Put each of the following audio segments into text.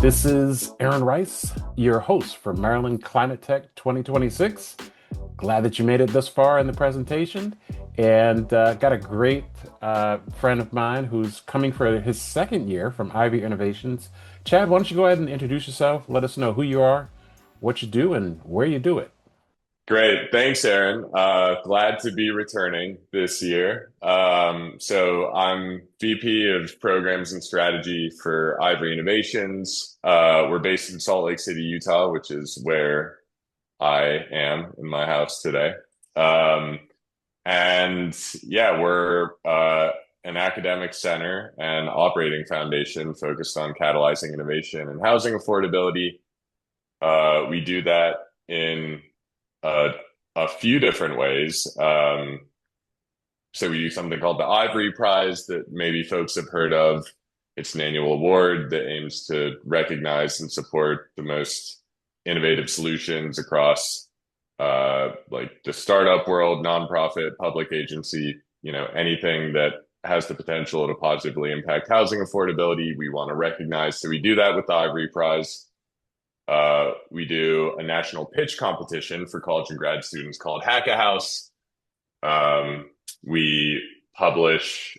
This is Aaron Rice, your host for Maryland Climate Tech 2026. Glad that you made it this far in the presentation, and got a great friend of mine who's coming for his second year from Ivory Innovations. Chad, why don't you go ahead and introduce yourself? Let us know who you are, what you do, and where you do it. Great. Thanks, Aaron. Glad to be returning this year. So I'm VP of Programs and Strategy for Ivory Innovations. We're based in Salt Lake City, Utah, which is where I am in my house today. Um, and yeah, we're an academic center and operating foundation focused on catalyzing innovation and housing affordability. We do that in uh, a few different ways. So we do something called the Ivory Prize that maybe folks have heard of. It's an annual award that aims to recognize and support the most innovative solutions across like the startup world, nonprofit, public agency, anything that has the potential to positively impact housing affordability, we want to recognize. So we do that with the Ivory Prize. We do a national pitch competition for college and grad students called Hack a House. We publish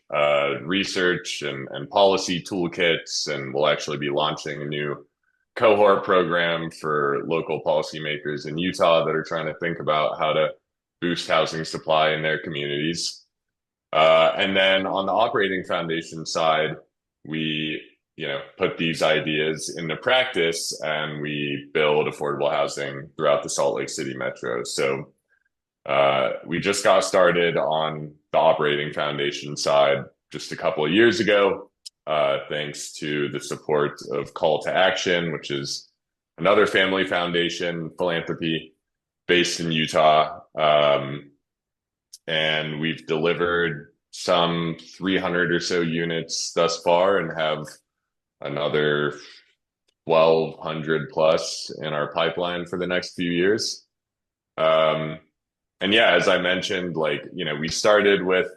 research and policy toolkits, and we'll actually be launching a new cohort program for local policymakers in Utah that are trying to think about how to boost housing supply in their communities. And then on the operating foundation side, we put these ideas into practice and we build affordable housing throughout the Salt Lake City metro. So we just got started on the operating foundation side just a couple of years ago, thanks to the support of Call to Action, which is another family foundation philanthropy based in Utah. And we've delivered some 300 or so units thus far and have another 1,200 plus in our pipeline for the next few years. And yeah, as I mentioned, we started with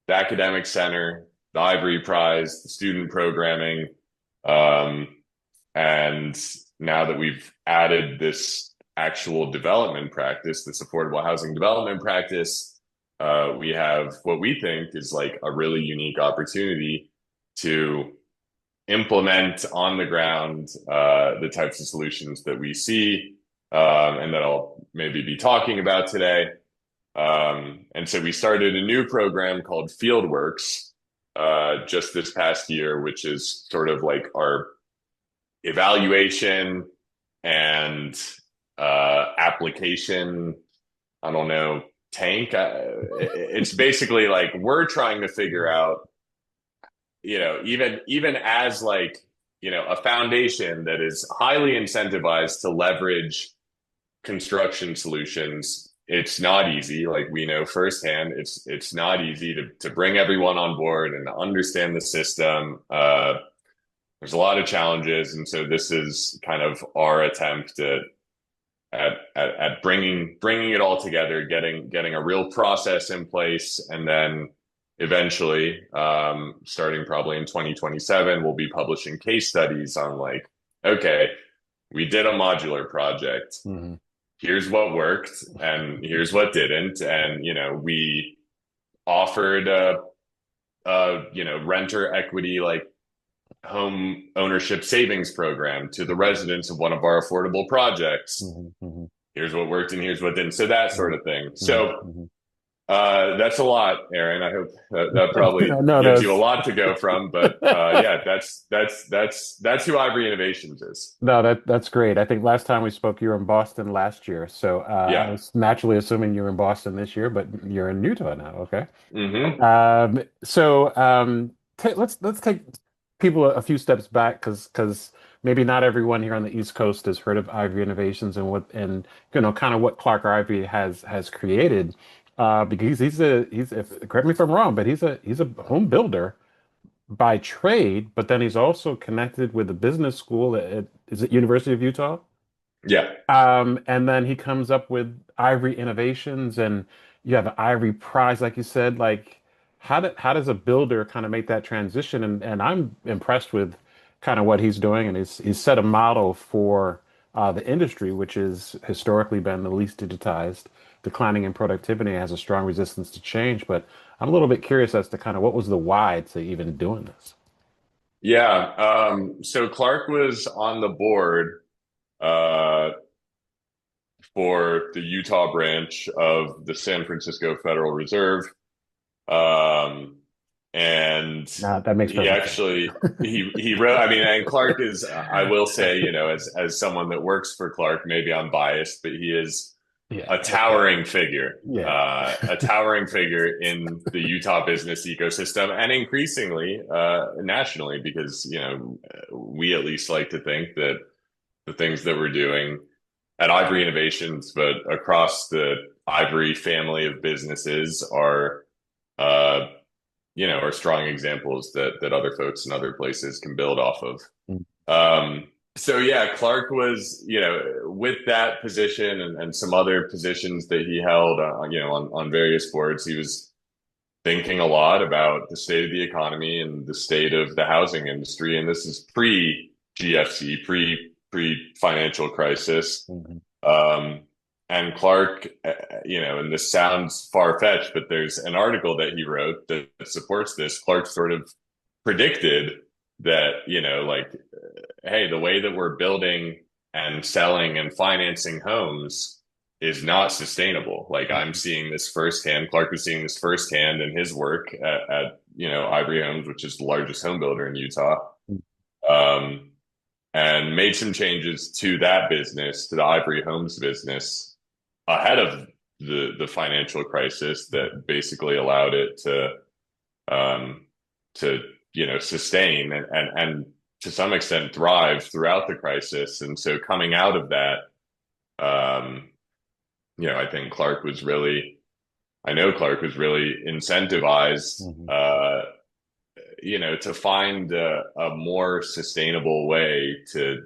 the academic center, the Ivory Prize, the student programming. And now that we've added this actual development practice, this affordable housing development practice, we have what we think is like a really unique opportunity to implement on the ground the types of solutions that we see and that I'll maybe be talking about today. And so we started a new program called Fieldworks just this past year, which is sort of like our evaluation and application, I don't know, tank. It's basically like we're trying to figure out, even as a foundation that is highly incentivized to leverage construction solutions. It's not easy. Like we know firsthand, it's not easy to bring everyone on board and to understand the system. There's a lot of challenges, and so this is kind of our attempt at bringing it all together, getting a real process in place, and then eventually, starting probably in 2027, we'll be publishing case studies on okay, we did a modular project. Mhm. Here's what worked and here's what didn't. And, we offered renter equity, like home ownership savings program to the residents of one of our affordable projects. Mhm. Mhm. Here's what worked and here's what didn't. So that sort Mhm. of thing. Mhm. So Mhm. that's a lot, Aaron. I hope that probably No, no, gives you a it's, lot to go from. But yeah, that's who Ivory Innovations is. no, that's great. I think last time we spoke, you were in Boston last year, so I Yeah. was naturally assuming you're in Boston this year, but you're in Utah now. Okay. Hmm. Let's take people a few steps back because maybe not everyone here on the East Coast has heard of Ivory Innovations and kind of what Clark Ivory has created. Because he's if, correct me if I'm wrong, but he's a home builder by trade, but then he's also connected with a business school is it University of Utah? Yeah. And then he comes up with Ivory Innovations, and you have an Ivory Prize, like you said. Like, how does a builder kind of make that transition? And I'm impressed with kind of what he's doing, and he's set a model for the industry, which is historically been the least digitized, declining in productivity, has a strong resistance to change. But I'm a little bit curious as to kind of what was the why to even doing this. Yeah. So Clark was on the board uh, for the Utah branch of the San Francisco Federal Reserve. Um, and Now that makes he perfect sense. actually he wrote, I mean, and Clark is, I will say, as someone that works for Clark, maybe I'm biased, but he is Yeah, that's fair. Yeah. a towering figure in the Utah business ecosystem, and increasingly nationally, because we at least like to think that the things that we're doing at Ivory Innovations, but across the Ivory family of businesses uh, are strong examples that other folks in other places can build off of. So yeah, Clark was, with that position and some other positions that he held, on various boards, he was thinking a lot about the state of the economy and the state of the housing industry. And this is pre GFC, pre financial crisis. Mhm. Um, and Clark, and this sounds far fetched, but there's an article that he wrote that supports this. Clark sort of predicted that, like, hey, the way that we're building and selling and financing homes is not sustainable. Like, I'm seeing this firsthand. Clark was seeing this firsthand in his work at Ivory Homes, which is the largest home builder in Utah. Um, and made some changes to that business, to the Ivory Homes business, ahead of the financial crisis that basically allowed it um, to sustain and to some extent thrive throughout the crisis. And so coming out of that, um, I think I know Clark was really incentivized, Mhm. to find a more sustainable way to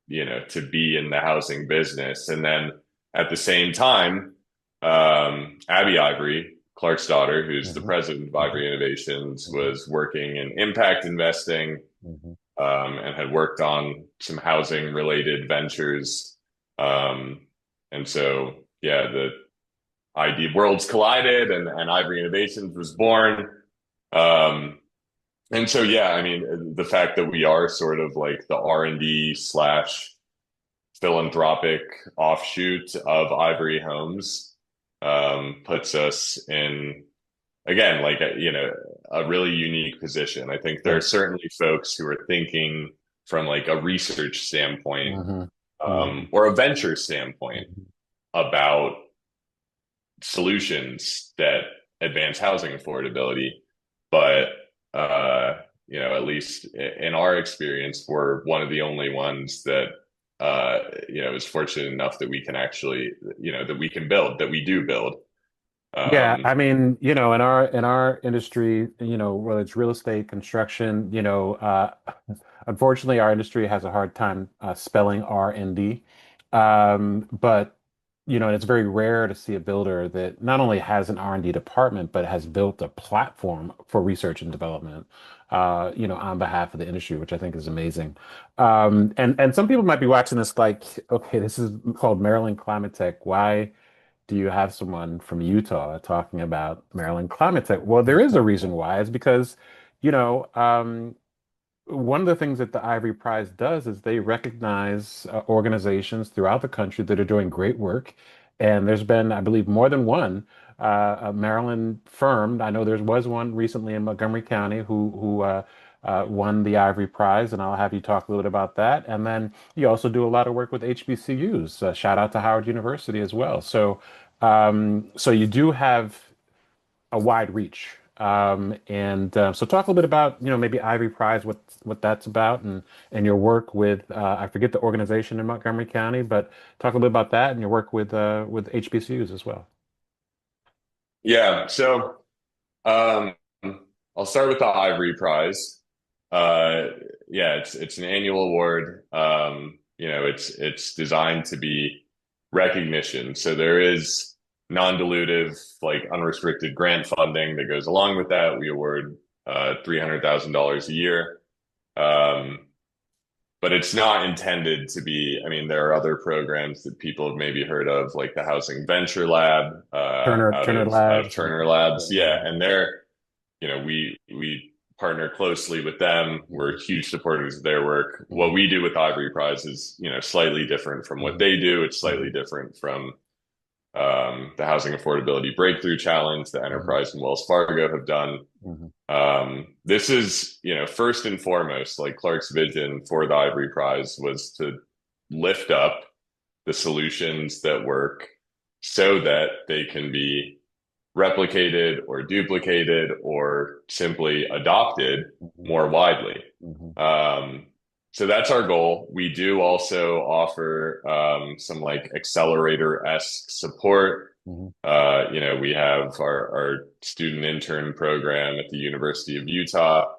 be in the housing business. And then at the same time, Abby Ivory, Clark's daughter, who's the Mhm. president of Mhm. Ivory Innovations, Mhm. was working in impact investing, Mhm. and had worked on some housing related ventures. Um, and so, yeah, the idea worlds collided, and Ivory Innovations was born. Um, and so, yeah, I mean, the fact that we are sort of like the R&D slash philanthropic offshoot of Ivory Homes puts us in, again, like a really unique position. I think there are Right. certainly folks who are thinking from like a research standpoint, Mhm. Mhm. or a venture standpoint Mhm. about solutions that advance housing affordability. But at least in our experience, we're one of the only ones that is fortunate enough that we can actually, that we can build, that we do build. Yeah, Um, I mean, in our industry, whether it's real estate, construction, unfortunately, our industry has a hard time spelling R&D. But and it's very rare to see a builder that not only has an R&D department, but has built a platform for research and development, on behalf of the industry, which I think is amazing. And some people might be watching this like, okay, this is called Maryland Climate Tech. Why do you have someone from Utah talking about Maryland climate tech? Well, there is a reason why. It's because, you know, um, one of the things that the Ivory Prize does is they recognize organizations throughout the country that are doing great work. And there's been, I believe, more than one a Maryland firm. I know there was one recently in Montgomery County who won the Ivory Prize, and I'll have you talk a little bit about that. And then you also do a lot of work with HBCUs. Shout out to Howard University as well. So you do have a wide reach. And so talk a little bit about, maybe Ivy Prize, what that's about, and your work with I forget the organization in Montgomery County, but talk a little bit about that and your work with HBCUs as well. yeah, so um, I'll start with the Ivory Prize. Uh, yeah, it's an annual award. It's designed to be recognition. So there is non-dilutive, like unrestricted grant funding that goes along with that. We award $300,000 a year. but it's not intended to be. I mean, there are other programs that people have maybe heard of, like the Housing Venture Lab, Turner out of Labs, and Turner Labs. yeah. Yeah, and they're, we partner closely with them. We're huge supporters of their work. What Mhm, we do with Ivory Prize is, slightly different from what mhm, they do. It's slightly mhm, different from the Housing Affordability Breakthrough Challenge, the mhm, Enterprise and Wells Fargo have done. mhm, This is, first and foremost, like Clark's vision for the Ivory Prize was to lift up the solutions that work so that they can be replicated or duplicated or simply adopted mhm, more widely. mhm, Um, so that's our goal. We do also offer some like accelerator-esque support. mhm, We have our student intern program at the University of Utah.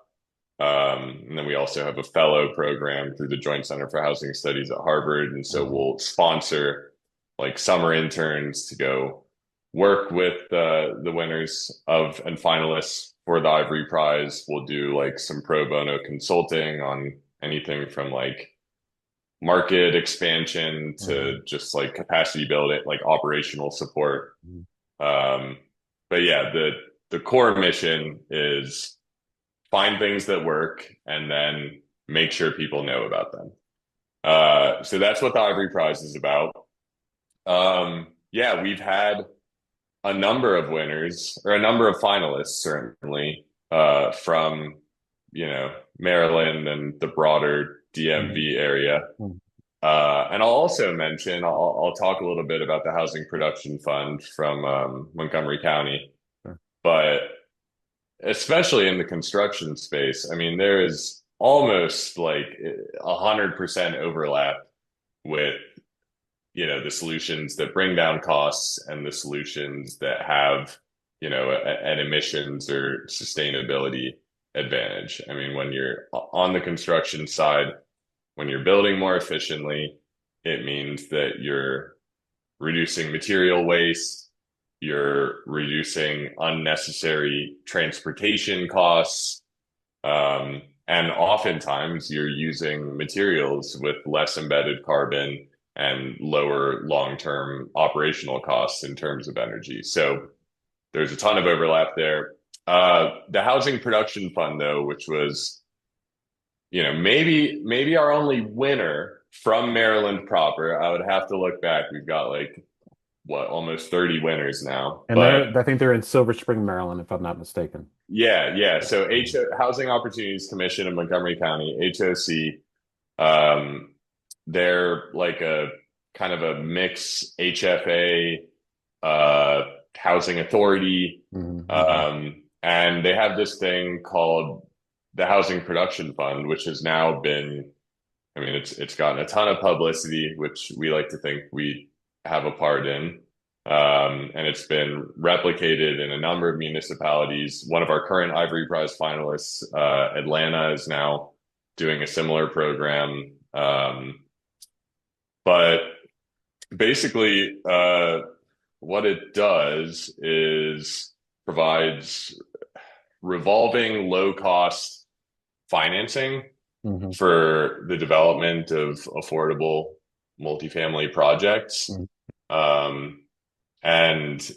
And then we also have a fellow program through the Joint Center for Housing Studies at Harvard. And so mhm, we'll sponsor like summer interns to go work with the winners of and finalists for the Ivory Prize. We'll do like some pro bono consulting on anything from like market expansion mhm, to just like capacity building, like operational support. mhm. Um, but yeah, the core mission is find things that work and then make sure people know about them. So that's what the Ivory Prize is about. Yeah, we've had a number of winners or a number of finalists, certainly, from, Maryland and the broader Mhm. DMV area. Mhm. And I'll also mention, I'll talk a little bit about the Housing Production Fund from Montgomery County, Sure. but especially in the construction space, I mean, there is almost like 100% overlap with, the solutions that bring down costs and the solutions that have, an emissions or sustainability advantage. I mean, when you're on the construction side, when you're building more efficiently, it means that you're reducing material waste, you're reducing unnecessary transportation costs, and oftentimes you're using materials with less embedded carbon and lower long-term operational costs in terms of energy. So there's a ton of overlap there. The Housing Production Fund, though, which was, maybe our only winner from Maryland proper. I would have to look back. We've got like what, almost 30 winners now. And But I think they're in Silver Spring, Maryland, if I'm not mistaken. yeah, yeah. Yeah. So Mhm. Housing Opportunities Commission in Montgomery County, HOC, um, they're like a kind of a mix HFA, uh, housing authority. Mhm. Mhm. And they have this thing called the Housing Production Fund, which has now been, I mean, it's gotten a ton of publicity, which we like to think we have a part in. And it's been replicated in a number of municipalities. One of our current Ivory Prize finalists, Atlanta, is now doing a similar program. But basically, what it does is provides revolving low cost financing Mhm. for the development of affordable multifamily projects. Mhm. Um, and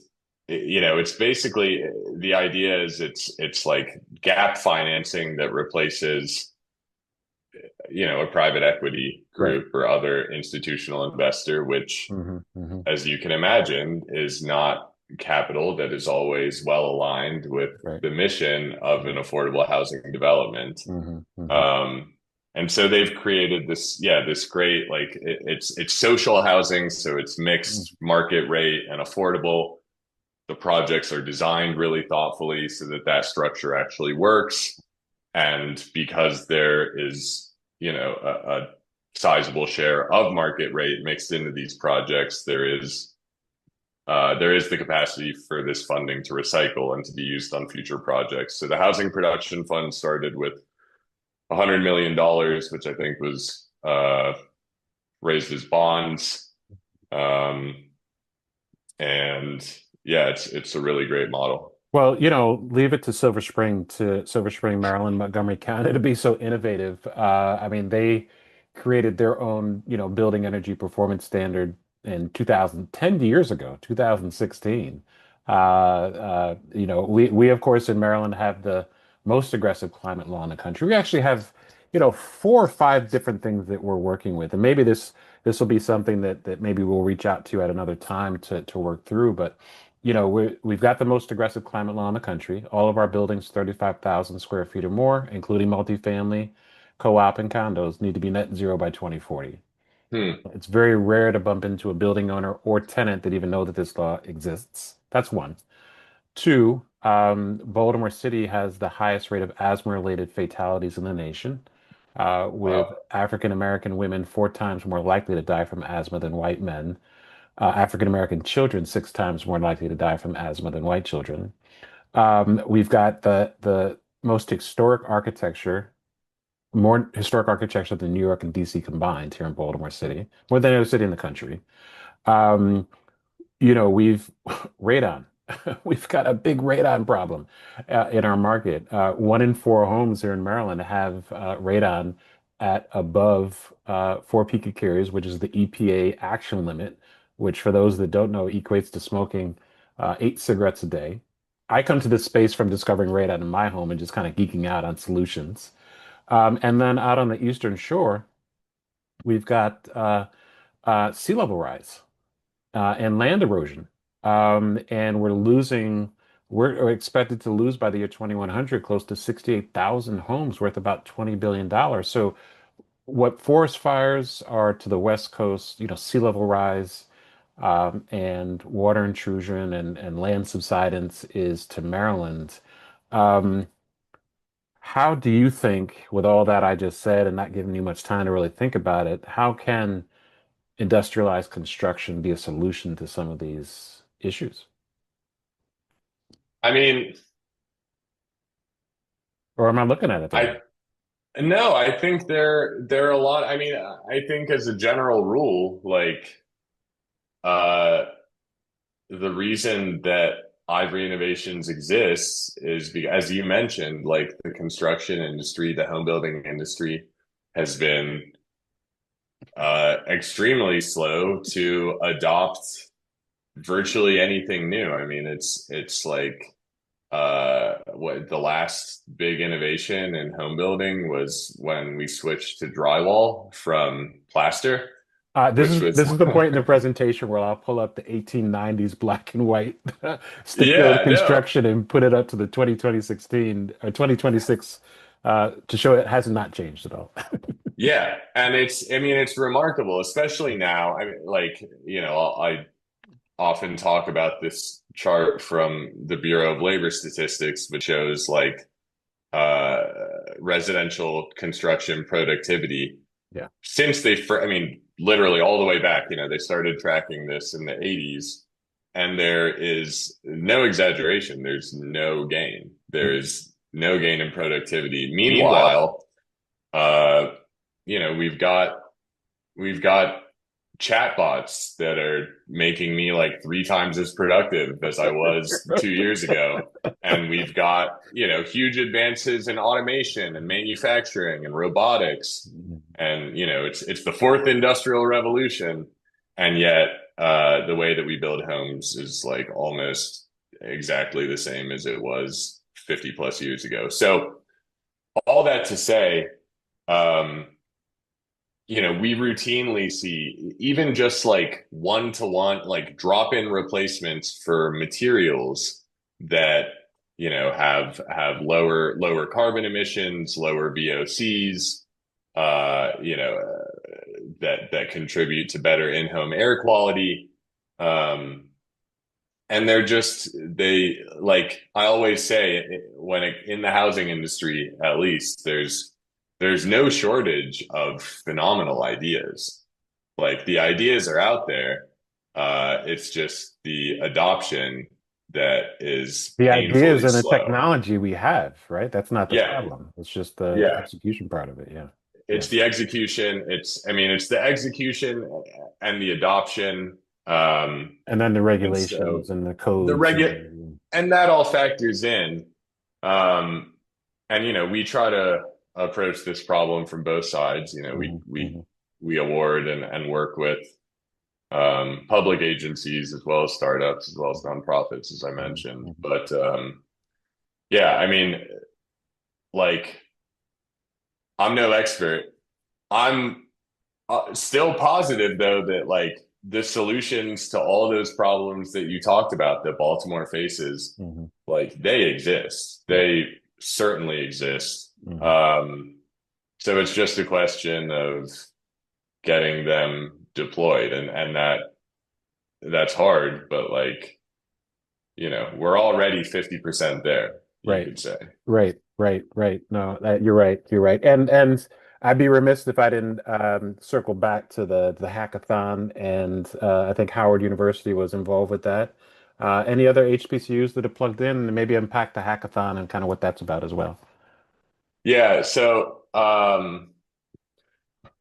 it's basically, the idea is it's like gap financing that replaces, a private equity Right. group or other institutional investor, which, Mhm. Mhm. as you can imagine, is not capital that is always well aligned with Right. the mission of an Right. affordable housing development. Mhm. Mhm. Um, and so they've created this, yeah, this great, like it's social housing, so it's Mhm. mixed market rate and affordable. The projects are designed really thoughtfully so that that structure actually works. And because there is, a sizable share of market rate mixed into these projects, there is the capacity for this funding to recycle and to be used on future projects. So the Housing Production Fund started with $100 million, which I think was raised as bonds. Um, and yeah, it's a really great model. Well, leave it to Silver Spring, Maryland, Montgomery County to be so innovative. I mean, created their own, building energy performance standard in 2010 years ago, 2016. We of course in Maryland have the most aggressive climate law in the country. We actually have, four or five different things that we're working with, and maybe this will be something that maybe we'll reach out to at another time to work through. But we've got the most aggressive climate law in the country. All of our buildings, 35,000 square feet or more, including multifamily, co-op, and condos, need to be net zero by 2040. Hmm. It's very rare to bump into a building owner or tenant that even know that this law exists. That's one. Two, Baltimore City has the highest rate of asthma-related fatalities in the nation, with Wow. African American women four times more likely to die from asthma than white men. African American children six times more likely to die from asthma than white children. We've got the most historic architecture, more historic architecture than New York and DC combined here in Baltimore City, more than any other city in the country. Um, we've radon. We've got a big radon problem in our market. One in four homes here in Maryland have radon at above 4 picocuries, which is the EPA action limit, which for those that don't know equates to smoking 8 cigarettes a day. I come to this space from discovering radon in my home and just kind of geeking out on solutions. And then out on the Eastern Shore, we've got sea level rise and land erosion. And we're expected to lose by the year 2100 close to 68,000 homes worth about $20 billion. So what forest fires are to the West Coast, sea level rise, and water intrusion and land subsidence is to Maryland. Um, how do you think, with all that I just said and not giving you much time to really think about it, how can industrialized construction be a solution to some of these issues? I mean, Or am I looking at it the wrong I way? no, I think there are a lot. I mean, I think as a general rule, like uh the reason that Ivory Innovations exists is because, as you mentioned, like the construction industry, the home building industry has been extremely slow to adopt virtually anything new. I mean, it's like what the last big innovation in home building was when we switched to drywall from plaster, This which is was this is the point in the presentation where I'll pull up the 1890s black and white stick-built yeah, no. construction and put it up to the 2016 or 2026 to show it has not changed at all. Yeah, and I mean it's remarkable, especially now. I mean like, I often talk about this chart from the Bureau of Labor Statistics, which shows like uh residential construction productivity Yeah. since I mean, literally all the way back, they started tracking this in the 80s, and there is no exaggeration. There's no gain. There's no gain in productivity. Meanwhile, uh, we've got chatbots that are making me like 3 times as productive as I was 2 years ago. And we've got, huge advances in automation and manufacturing and robotics. And, it's the fourth industrial revolution. And yet, the way that we build homes is like almost exactly the same as it was 50 plus years ago. So all that to say, um, we routinely see even just like one-to-one, like drop-in replacements for materials that, have lower carbon emissions, lower VOCs, that contribute to better in-home air quality. Um, and they like I always say in the housing industry, at least there's no shortage of phenomenal ideas. Like the ideas are out there. It's just the adoption that is The ideas painfully and the slow. technology we have, right? That's not the Yeah, problem. It's just the yeah. execution part of it. Yeah. Yeah. It's the execution. I mean, it's the execution and the adoption. And then the And so regulations and the the codes and and that all factors in. Um, and we try to. approach this problem from both sides. You know, Hmm. Hmm. we award and work with public agencies as well as startups as well as nonprofits, as I Hmm. mentioned. Hmm. But yeah, I mean, like I'm no expert. I'm still positive though that like the solutions to all those problems that you talked about that Baltimore faces, Hmm. like they exist. Yeah. They certainly exist. Hmm. Um, so it's just a question of getting them deployed, and that's hard, but like, you know, we're already 50% there, you Right. could say. Right. No, you're right. You're right. And I'd be remiss if I didn't circle back to the hackathon, and I think Howard University was involved with that. Any other HBCUs that have plugged in, and maybe unpack the hackathon and kind of what that's about as well. Yeah, so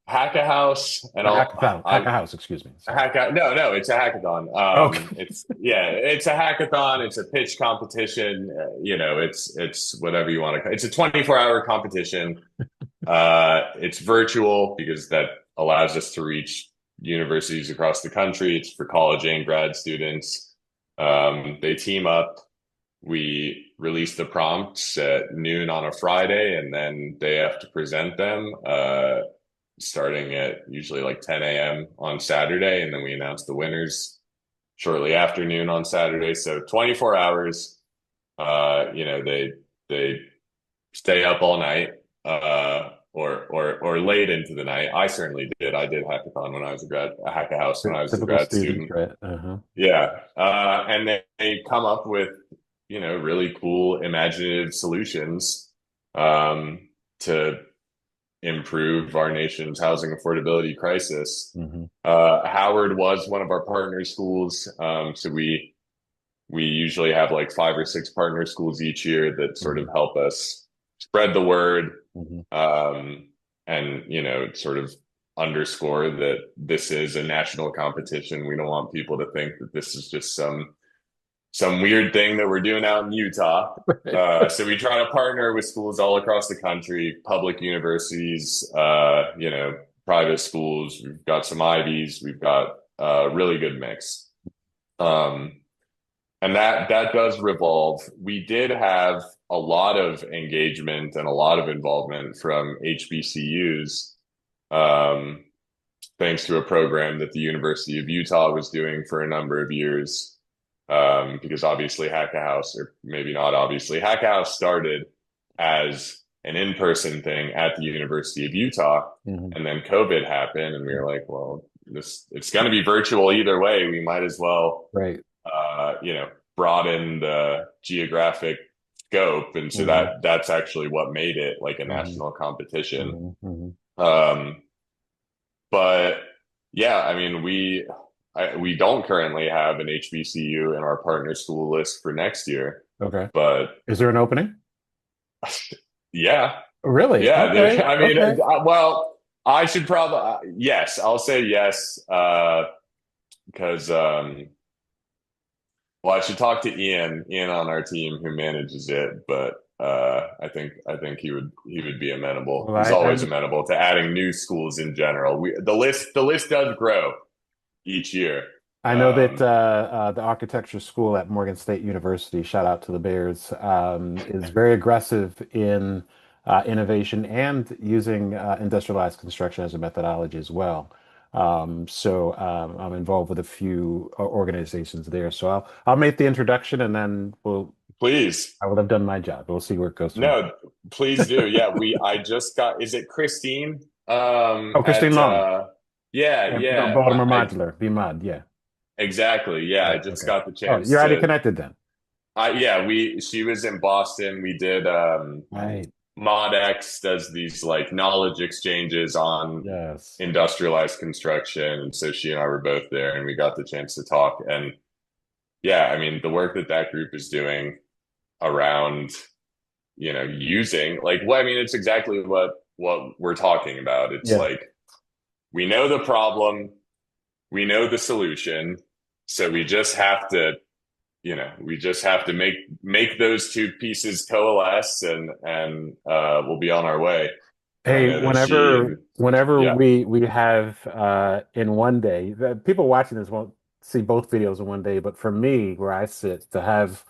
Hack a House and Or hackathon, hack I a house, excuse me. Sorry. hack out no, no, it's a hackathon. Okay. It's yeah, it's a hackathon, it's a pitch competition, you know, it's whatever you want to, it's a 24-hour competition. It's virtual because that allows us to reach universities across the country. It's for college and grad students. They team up. We release the prompts at noon on a Friday, and then they have to present them starting at usually like 10 a.m. on Saturday, and then we announce the winners shortly after noon on Saturday. So 24 hours. You know, they stay up all night, or late into the night. I certainly did. I did hackathon when I was a hack a house when I was a Typical grad student, student. right? Uh-huh. Yeah, and they come up with, you know, really cool, imaginative solutions um, to improve our nation's housing affordability crisis. Hmm. Howard was one of our partner schools, so we usually have like 5 or 6 partner schools each year that sort of Hmm. help us spread the word, Hmm. um, and you know, sort of underscore that this is a national competition. We don't want people to think that this is just some weird thing that we're doing out in Utah. Right. So we try to partner with schools all across the country, public universities, you know, private schools. We've got some Ivies. We've got a really good mix. Um, and that does revolve. We did have a lot of engagement and a lot of involvement from HBCUs, um, thanks to a program that the University of Utah was doing for a number of years. Because obviously Hack a House, or maybe not obviously, Hack a House started as an in-person thing at the University of Utah, Hmm. and then COVID happened, and we were like, well, this it's going to be virtual either way. We might as well, Right. you know, broaden the geographic scope, and so Hmm. that's actually what made it like a Hmm. national competition. Hmm. Hmm. Um, but yeah, I mean, we don't currently have an HBCU in our partner school list for next year, Okay. but Is there an opening? yeah, Really? yeah. Okay. I mean, Okay. well, I should probably yes, I'll say yes, because well, I should talk to Ian on our team who manages it, but I think he would be amenable. Well, He's always amenable to adding new schools in general. The list does grow each year. I know that Um, the architecture school at Morgan State University, shout out to the Bears, is very aggressive in innovation and using industrialized construction as a methodology as well. I'm involved with a few organizations there. So I'll make the introduction, and then Please. I will have done my job. We'll see where it goes from No, please do. Yeah, I just got, is it Christine? Oh, Christine At Long, yeah, yeah, yeah. Baltimore I Modular, BMOD, yeah. exactly. Yeah, I Right. just Okay. got the Oh, chance you're already to connected then. yeah, we she was in Boston. We did Right. ModX does these like knowledge exchanges on Yes. industrialized construction. And so she and I were both there and we got the chance to talk. And yeah, I mean, the work that that group is doing around, you know, using like, well, I mean, it's exactly what we're talking about. It's Yeah. like we know the problem, we know the solution, so we just have to we just have to make those two pieces coalesce, and we'll be on our way. And I Hey, know that she and whenever yeah. we have in one day, the people watching this won't see both videos in one day, but for me, where I sit, to have,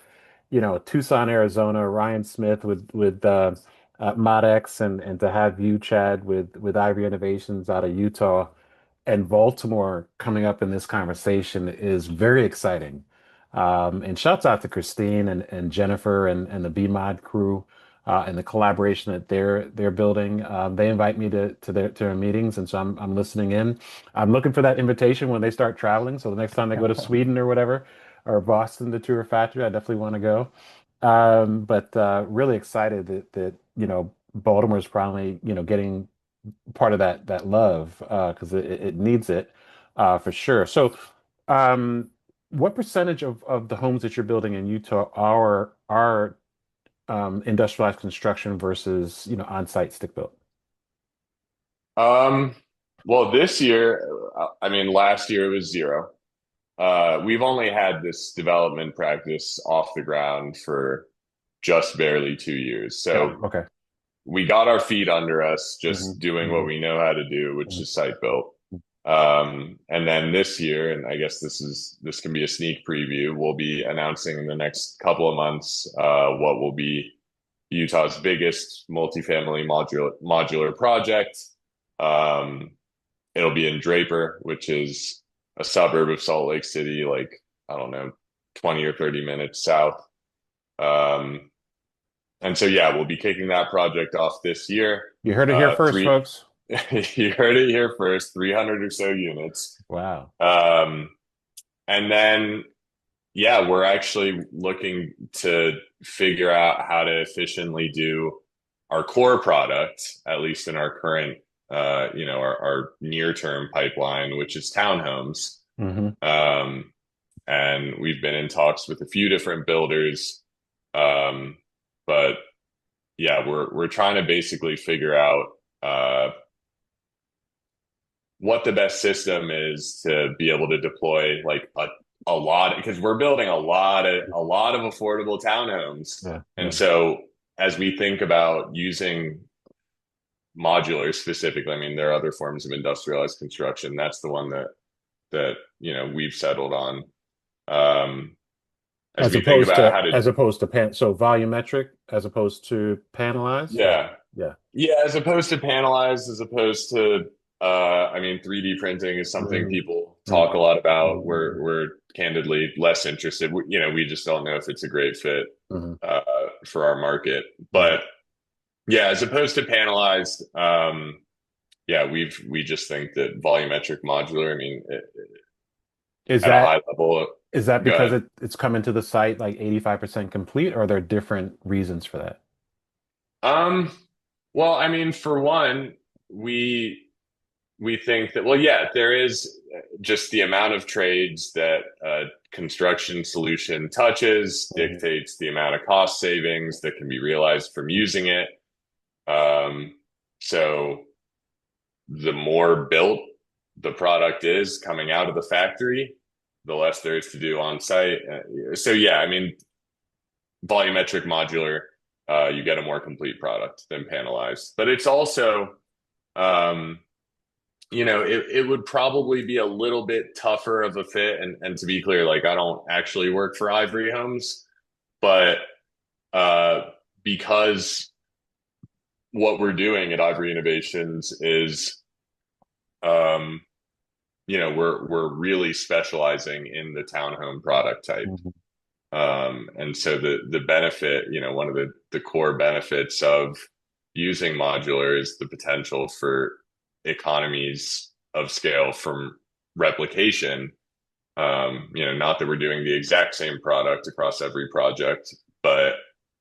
Tucson, Arizona, Ryan Smith with ModX, and to have you, Chad, with Ivory Innovations out of Utah, and Baltimore coming up in this conversation is very exciting. And shouts out to Christine and Jennifer and the BMod crew and the collaboration that they're building. They invite me to their meetings, and so I'm listening in. I'm looking for that invitation when they start traveling. So the next time they go to Sweden or whatever, or Boston to tour a factory, I definitely want to go. But really excited that Baltimore's probably getting part of that love because it needs it for sure. So, um, what percentage of the homes that you're building in Utah are industrialized construction versus on-site stick built? Um, well, this year, I mean, last year it was zero. We've only had this development practice off the ground for just barely 2 years. Yeah. So Okay. we got our feet under us Hmm. just doing what Hmm. we know how to do, which Hmm. is site built. And then this year, and I guess this can be a sneak preview, we'll be announcing in the next couple of months what will be Utah's biggest multifamily modular project. Um, it'll be in Draper, which is a suburb of Salt Lake City, like I don't know, 20 or 30 minutes south. Um, and so yeah, we'll be kicking that project off this year. You heard it here first, Three, folks. you heard it here first, 300 or so units. Wow. Um, and then yeah, we're actually looking to figure out how to efficiently do our core product, at least in our current, our near-term pipeline, which is townhomes. Hmm. Um, and we've been in talks with a few different builders. Um, but yeah, we're trying to basically figure out what the best system is to be able to deploy like a lot because we're building a lot of affordable townhomes. Yeah. And Yeah. so as we think about using modular specifically, I mean there are other forms of industrialized construction. That's the one that we've settled on. Um, as As we think opposed about to how to as opposed to so volumetric as opposed to panelized, or yeah. yeah. Yeah, as opposed to panelized, as opposed to I mean 3D printing is something Hmm. people talk a Hmm. lot about. Hmm. We're candidly less interested. We just don't know if it's a great fit Hmm. uh for our market. Hmm. But yeah, as opposed to panelized, yeah, we just think that volumetric modular, I mean, Is at a that high level, is that go because ahead. it's coming to the site like 85% complete, or are there different reasons for that? Um, well, I mean, for one, we we think that, well, yeah, there is just the amount of trades that a construction solution touches Hmm. dictates the amount of cost savings that can be realized from using it. Um, so the more built the product is coming out of the factory, the less there is to do on site. So yeah, I mean, volumetric modular, you get a more complete product than panelized, but it's also um, it would probably be a little bit tougher of a fit. And to be clear, like I don't actually work for Ivory Homes, but uh, because what we're doing at Ivory Innovations is, um, we're really specializing in the townhome product type. Hmm. And so the benefit, one of the core benefits of using modular is the potential for economies of scale from replication. Not that we're doing the exact same product across every project, but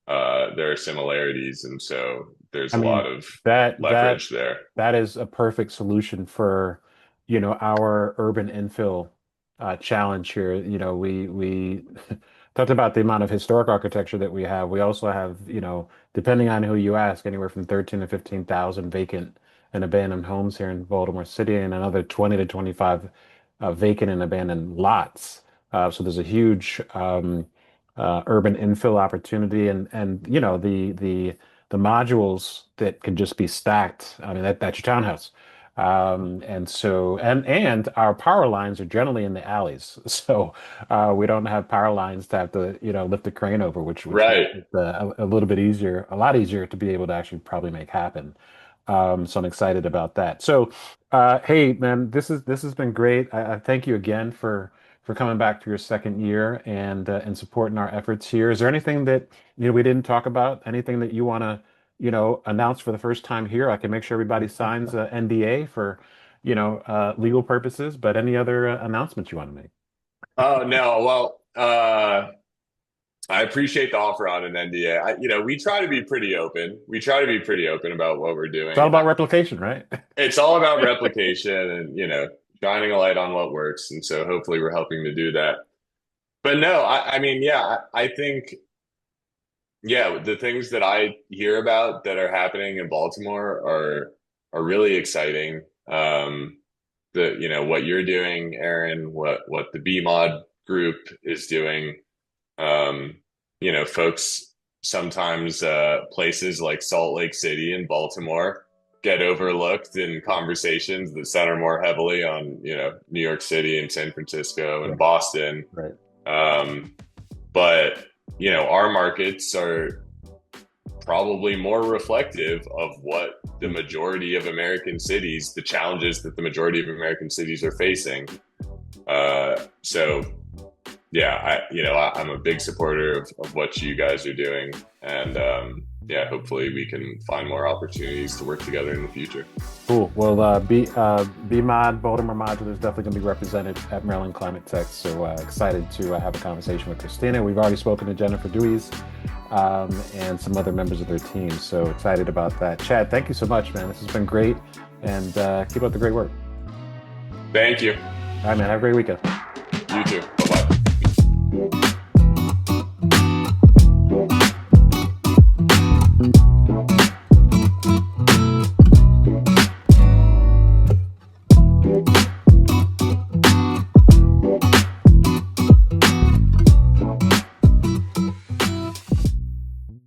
there are similarities, and so there's I a lot mean, of that that leverage there. that is a perfect solution for, our urban infill challenge here. We talked about the amount of historic architecture that we have. We also have, depending on who you ask, anywhere from 13 to 15,000 vacant and abandoned homes here in Baltimore City, and another 20 to 25 vacant and abandoned lots. So there's a huge urban infill opportunity, and the modules that can just be stacked. I mean, that's your townhouse. And so, and our power lines are generally in the alleys, so we don't have power lines to have to, lift a crane over, which makes Right. it a little bit easier, a lot easier to be able to actually probably make happen. So I'm excited about that. So, hey, man, this has been great. I thank you again for coming back for your second year and supporting our efforts here. Is there anything that we didn't talk about? Anything that you want to announce for the first time here? I can make sure everybody signs a NDA for legal purposes. But any other announcements you want to make? Oh no. Well, I appreciate the offer on an NDA. We try to be pretty open. We try to be pretty open about what we're It's doing, all and about replication, right? it's all about replication and shining a light on what works. And so hopefully we're helping to do that. But no, I mean, yeah, I think yeah, the things that I hear about that are happening in Baltimore are really exciting. What you're doing, Aaron, what the BMod group is doing. Folks sometimes places like Salt Lake City and Baltimore get overlooked in conversations that center more heavily on, New York City and San Francisco and Right, Boston. right. Um, but our markets are probably more reflective of what the majority of American cities, the challenges that the majority of American cities are facing. So yeah, I'm a big supporter of what you guys are doing, and yeah, hopefully we can find more opportunities to work together in the future. Cool. Well, BMod, Baltimore Modular is definitely going to be represented at Maryland Climate Tech. So excited to have a conversation with Christina. We've already spoken to Jennifer Dewey's and some other members of their team. So excited about that. Chad, thank you so much, man. This has been great, and keep up the great work. Thank you. All right, man. Have a great weekend. You too.